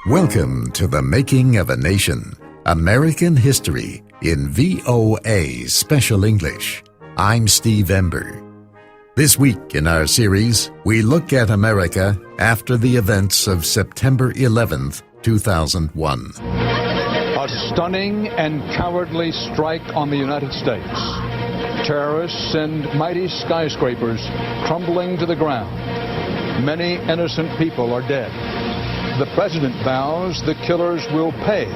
Welcome to The Making of a Nation, American History in VOA Special English. I'm Steve Ember. This week in our series, we look at America after the events of September 11th, 2001. A stunning and cowardly strike on the United States. Terrorists send mighty skyscrapers crumbling to the ground. Many innocent people are dead. The president vows the killers will pay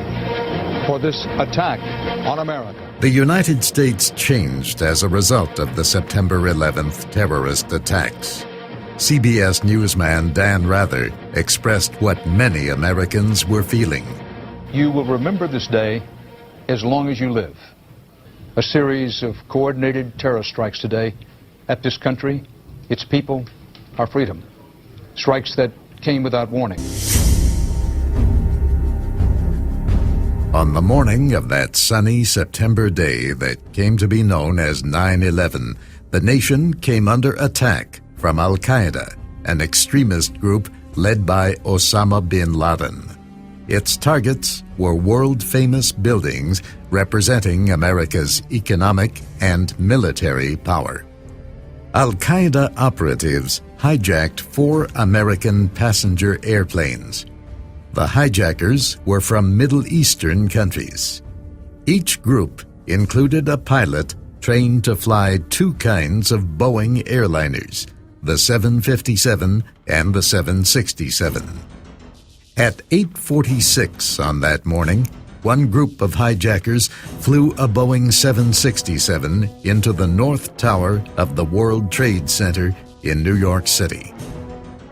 for this attack on America. The United States changed as a result of the September 11th terrorist attacks. CBS newsman Dan Rather expressed what many Americans were feeling. You will remember this day as long as you live. A series of coordinated terror strikes today at this country, its people, our freedom. Strikes that came without warning. On the morning of that sunny September day that came to be known as 9/11, the nation came under attack from Al-Qaeda, an extremist group led by Osama bin Laden. Its targets were world-famous buildings representing America's economic and military power. Al-Qaeda operatives hijacked 4 American passenger airplanes. The hijackers were from Middle Eastern countries. Each group included a pilot trained to fly 2 kinds of Boeing airliners, the 757 and the 767. At 8:46 on that morning, one group of hijackers flew a Boeing 767 into the North Tower of the World Trade Center in New York City.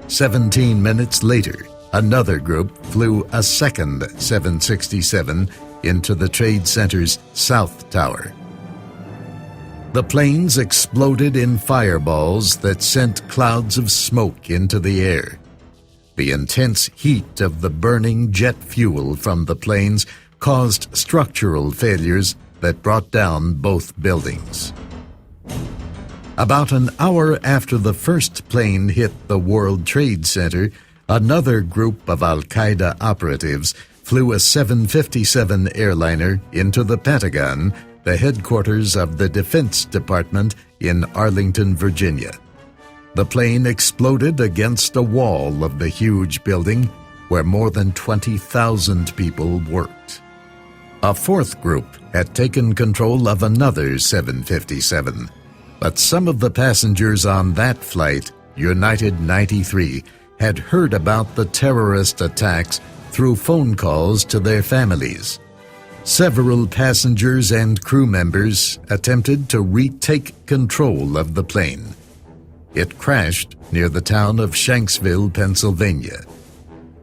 17 minutes later, another group flew a second 767 into the Trade Center's South Tower. The planes exploded in fireballs that sent clouds of smoke into the air. The intense heat of the burning jet fuel from the planes caused structural failures that brought down both buildings. About an hour after the first plane hit the World Trade Center, another group of Al-Qaeda operatives flew a 757 airliner into the Pentagon, the headquarters of the Defense Department in Arlington, Virginia. The plane exploded against a wall of the huge building where more than 20,000 people worked. A fourth group had taken control of another 757, but some of the passengers on that flight, United 93, had heard about the terrorist attacks through phone calls to their families. Several passengers and crew members attempted to retake control of the plane. It crashed near the town of Shanksville, Pennsylvania.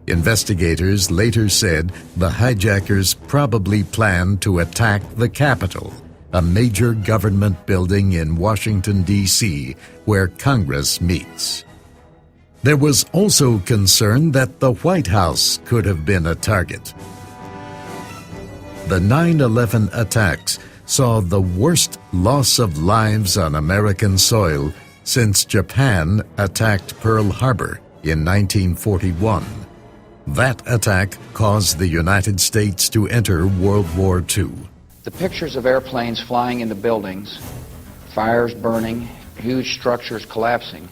Investigators later said the hijackers probably planned to attack the Capitol, a major government building in Washington, D.C., where Congress meets. There was also concern that the White House could have been a target. The 9/11 attacks saw the worst loss of lives on American soil since Japan attacked Pearl Harbor in 1941. That attack caused the United States to enter World War II. The pictures of airplanes flying into buildings, fires burning, huge structures collapsing,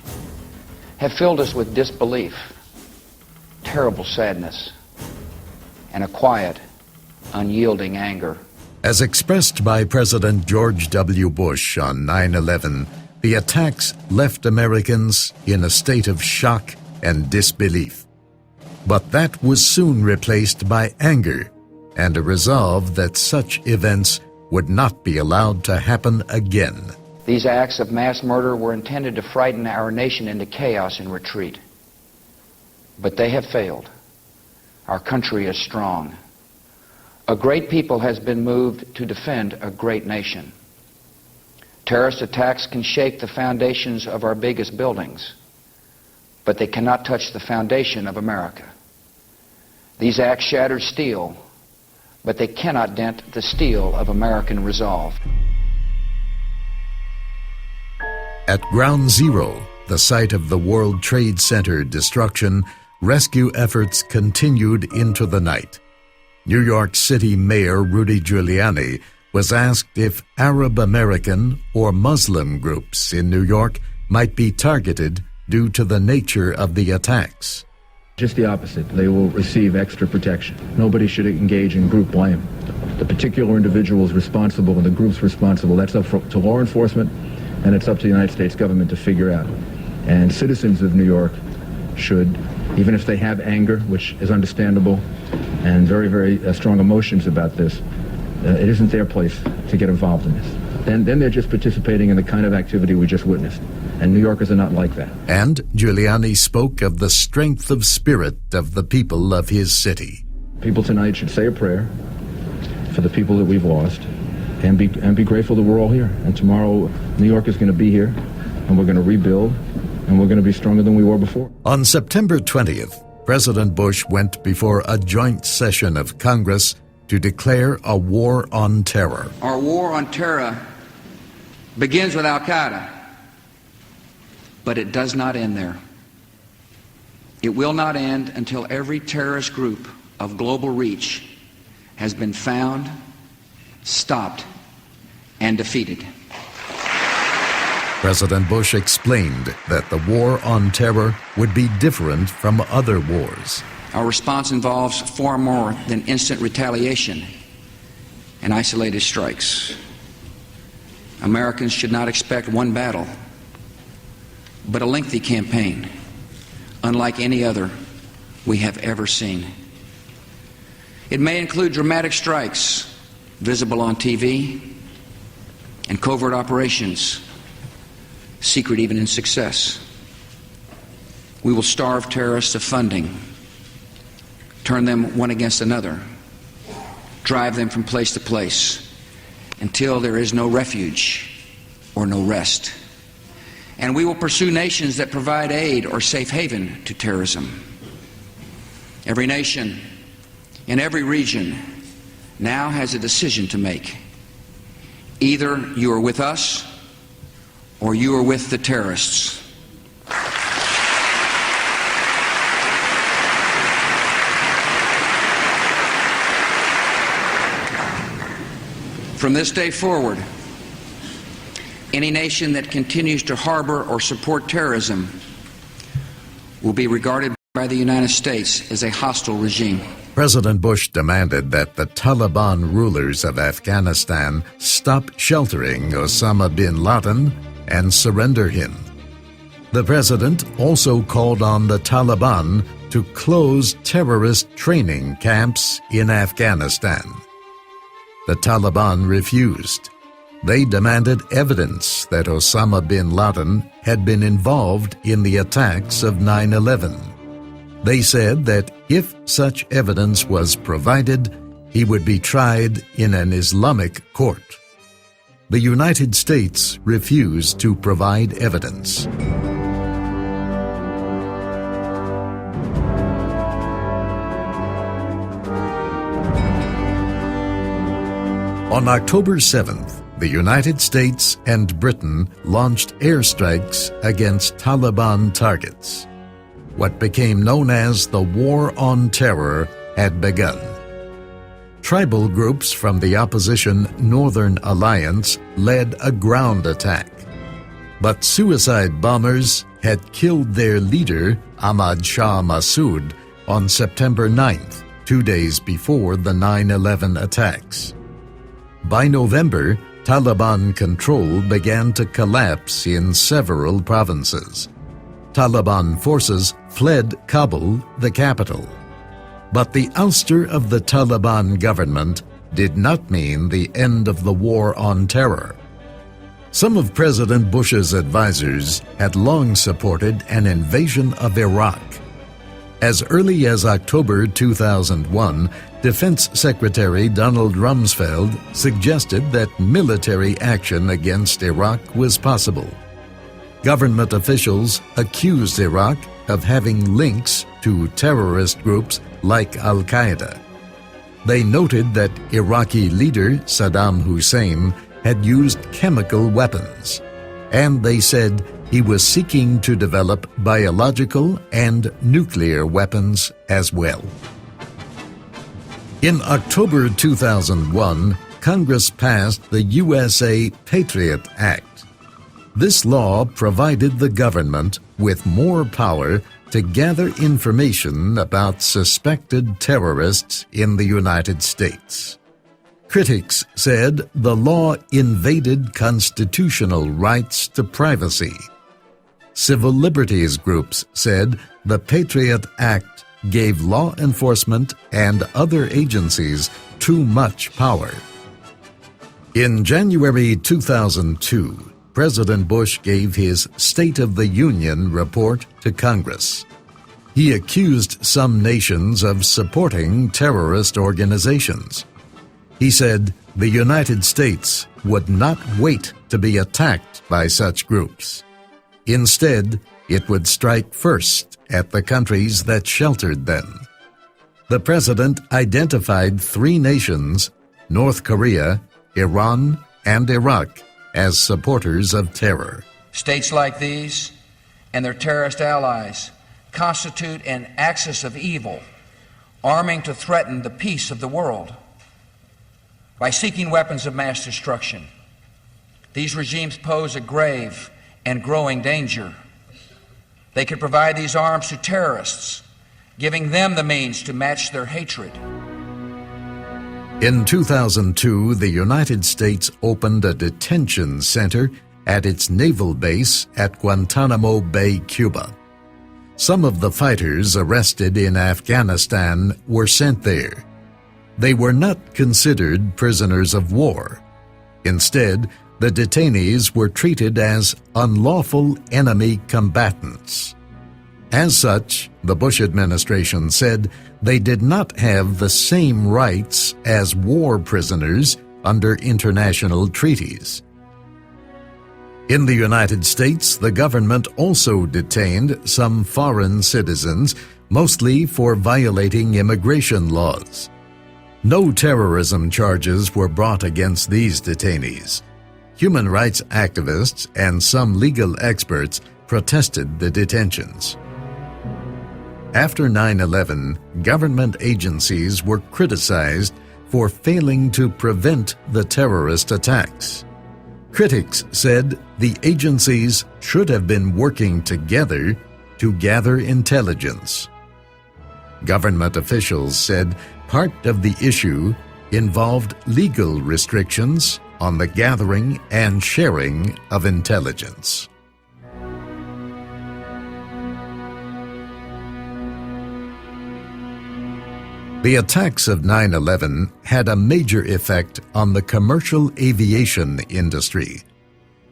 have filled us with disbelief, terrible sadness, and a quiet, unyielding anger. As expressed by President George W. Bush on 9/11, the attacks left Americans in a state of shock and disbelief. But that was soon replaced by anger and a resolve that such events would not be allowed to happen again. These acts of mass murder were intended to frighten our nation into chaos and retreat. But they have failed. Our country is strong. A great people has been moved to defend a great nation. Terrorist attacks can shake the foundations of our biggest buildings, but they cannot touch the foundation of America. These acts shattered steel, but they cannot dent the steel of American resolve. At Ground Zero, the site of the World Trade Center destruction, rescue efforts continued into the night. New York City Mayor Rudy Giuliani was asked if Arab American or Muslim groups in New York might be targeted due to the nature of the attacks. Just the opposite. They will receive extra protection. Nobody should engage in group blame. The particular individuals responsible and the groups responsible, that's up to law enforcement, and it's up to the United States government to figure out. And citizens of New York should, even if they have anger, which is understandable, and very, very strong emotions about this, it isn't their place to get involved in this. Then they're just participating in the kind of activity we just witnessed. And New Yorkers are not like that. And Giuliani spoke of the strength of spirit of the people of his city. People tonight should say a prayer for the people that we've lost and be grateful that we're all here. And tomorrow, New York is going to be here, and we're going to rebuild, and we're going to be stronger than we were before. On September 20th, President Bush went before a joint session of Congress to declare a war on terror. Our war on terror begins with Al-Qaeda, but it does not end there. It will not end until every terrorist group of global reach has been found, stopped, and defeated. President Bush explained that the war on terror would be different from other wars. Our response involves far more than instant retaliation and isolated strikes. Americans should not expect one battle, but a lengthy campaign, unlike any other we have ever seen. It may include dramatic strikes, visible on TV, and covert operations, secret even in success. We will starve terrorists of funding, turn them one against another, drive them from place to place until there is no refuge or no rest. And we will pursue nations that provide aid or safe haven to terrorism. Every nation in every region now has a decision to make. Either you are with us or you are with the terrorists. From this day forward, any nation that continues to harbor or support terrorism will be regarded by the United States as a hostile regime. President Bush demanded that the Taliban rulers of Afghanistan stop sheltering Osama bin Laden and surrender him. The president also called on the Taliban to close terrorist training camps in Afghanistan. The Taliban refused. They demanded evidence that Osama bin Laden had been involved in the attacks of 9/11. They said that if such evidence was provided, he would be tried in an Islamic court. The United States refused to provide evidence. On October 7th, the United States and Britain launched airstrikes against Taliban targets. What became known as the War on Terror had begun. Tribal groups from the opposition Northern Alliance led a ground attack. But suicide bombers had killed their leader, Ahmad Shah Massoud, on September 9th, 2 days before the 9/11 attacks. By November, Taliban control began to collapse in several provinces. Taliban forces fled Kabul, the capital. But the ouster of the Taliban government did not mean the end of the war on terror. Some of President Bush's advisors had long supported an invasion of Iraq. As early as October 2001, Defense Secretary Donald Rumsfeld suggested that military action against Iraq was possible. Government officials accused Iraq of having links to terrorist groups like Al-Qaeda. They noted that Iraqi leader Saddam Hussein had used chemical weapons, and they said he was seeking to develop biological and nuclear weapons as well. In October 2001, Congress passed the Usa Patriot Act. This law provided the government with more power to gather information about suspected terrorists in the United States. Critics said the law invaded constitutional rights to privacy. Civil liberties groups said the Patriot Act gave law enforcement and other agencies too much power. In January 2002, President Bush gave his State of the Union report to Congress. He accused some nations of supporting terrorist organizations. He said the United States would not wait to be attacked by such groups. Instead, it would strike first at the countries that sheltered them. The president identified 3 nations, North Korea, Iran, and Iraq, as supporters of terror. States like these and their terrorist allies constitute an axis of evil, arming to threaten the peace of the world. By seeking weapons of mass destruction, these regimes pose a grave and growing danger. They could provide these arms to terrorists, giving them the means to match their hatred. In 2002, the United States opened a detention center at its naval base at Guantanamo Bay, Cuba. Some of the fighters arrested in Afghanistan were sent there. They were not considered prisoners of war. Instead, the detainees were treated as unlawful enemy combatants. As such, the Bush administration said they did not have the same rights as war prisoners under international treaties. In the United States, the government also detained some foreign citizens, mostly for violating immigration laws. No terrorism charges were brought against these detainees. Human rights activists and some legal experts protested the detentions. After 9/11, government agencies were criticized for failing to prevent the terrorist attacks. Critics said the agencies should have been working together to gather intelligence. Government officials said part of the issue involved legal restrictions on the gathering and sharing of intelligence. The attacks of 9/11 had a major effect on the commercial aviation industry.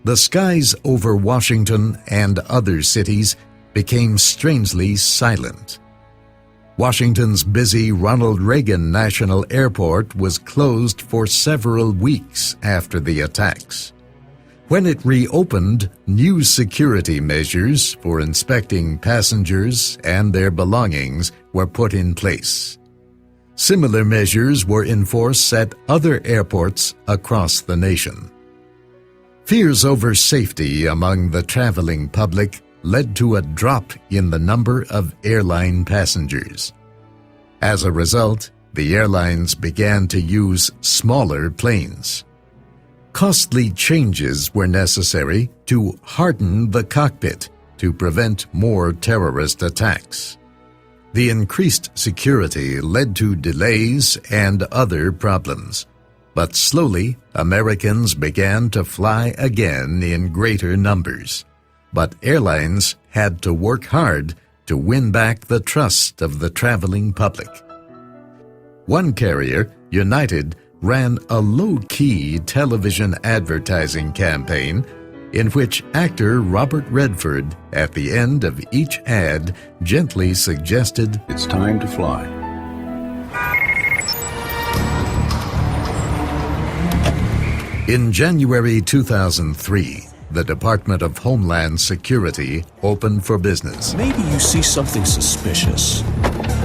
The skies over Washington and other cities became strangely silent. Washington's busy Ronald Reagan National Airport was closed for several weeks after the attacks. When it reopened, new security measures for inspecting passengers and their belongings were put in place. Similar measures were in force at other airports across the nation. Fears over safety among the traveling public led to a drop in the number of airline passengers. As a result, the airlines began to use smaller planes. Costly changes were necessary to harden the cockpit to prevent more terrorist attacks. The increased security led to delays and other problems, but slowly Americans began to fly again in greater numbers. But airlines had to work hard to win back the trust of the traveling public. One carrier, United, ran a low-key television advertising campaign in which actor Robert Redford, at the end of each ad, gently suggested, "It's time to fly." In January 2003, the Department of Homeland Security opened for business. Maybe you see something suspicious,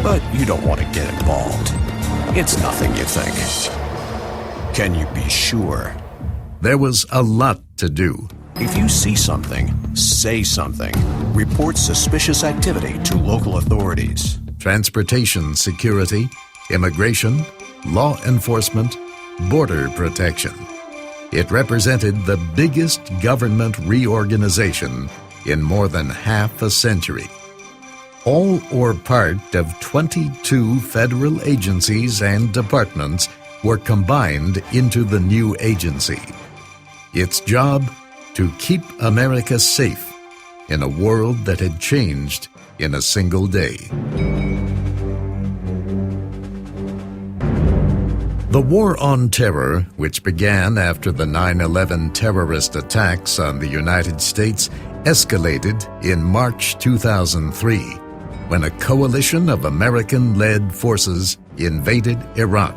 but you don't want to get involved. It's nothing, you think. Can you be sure? There was a lot to do. If you see something, say something. Report suspicious activity to local authorities. Transportation security, immigration, law enforcement, border protection. It represented the biggest government reorganization in more than half a century. All or part of 22 federal agencies and departments were combined into the new agency. Its job, to keep America safe in a world that had changed in a single day. The War on Terror, which began after the 9/11 terrorist attacks on the United States, escalated in March 2003 when a coalition of American-led forces invaded Iraq.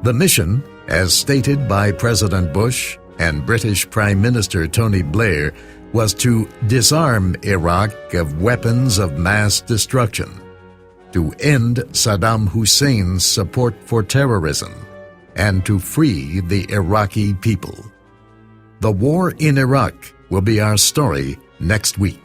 The mission, as stated by President Bush and British Prime Minister Tony Blair, was to disarm Iraq of weapons of mass destruction, to end Saddam Hussein's support for terrorism, and to free the Iraqi people. The war in Iraq will be our story next week.